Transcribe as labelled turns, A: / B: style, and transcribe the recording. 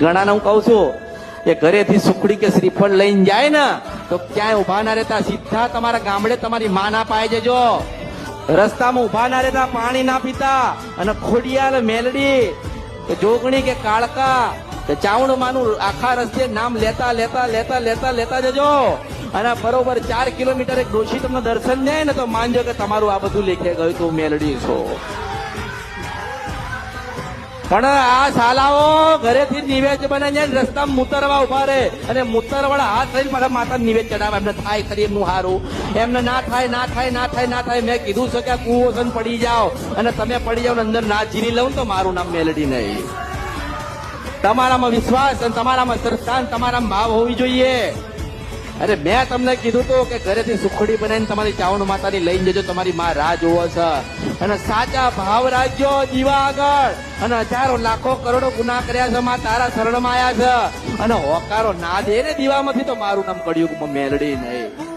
A: ઘણાને હું કહું છું કે ઘરેથી સુખડી કે શ્રીફળ લઈને જાય ને તો ક્યાંય ઉભા ના રહેતા, સીધા તમારા ગામડે તમારી માં ના પાય જજો. રસ્તામાં ઉભા ના રહેતા, પાણી ના પીતા, અને ખોડિયાલ, મેલડી, જોગણી કે કાળકા કે ચાવણ માનું આખા રસ્તે નામ લેતા લેતા લેતા લેતા લેતા જજો. અને બરોબર 4 કિલોમીટર એક ડોશી તમને દર્શન જાય ને તો માનજો કે તમારું આ બધું લેખે ગયું તું મેલડી છો. પણ આ શાલાઓ ઘરેથી નિવેદ બનાવી જાય, રસ્તામાં મુતરવા ઉભા રહે અને મુતરવાળા હાથ થઈને મારા માતા નિવેદ ચડાવે. એમને થાય ખરી એમનું હારું, એમને ના થાય ના થાય ના થાય ના થાય. મેં કીધું છે કે આ કુવો છે પડી જાઓ, અને તમે પડી જાઓ ને અંદર ના જીરી લઉં તો મારું નામ મેલડી નહીં. તમારામાં વિશ્વાસ અને તમારામાં શ્રદ્ધા, તમારામાં ભાવ હોવી જોઈએ. અરે મેં તમને કીધું તો કે ઘરેથી સુખડી બનાવીને તમારી ચાવણ માતાની લઈને જજો, તમારી માં રાહ જોવો છે. અને સાચા ભાવ રાખજો દીવા આગળ. અને હજારો લાખો કરોડો ગુના કર્યા છે, માં તારા શરણમાં આવ્યા છે. અને હોકારો ના દે ને દીવામાંથી તો મારું નામ કળિયુગમાં મેલડી નહીં.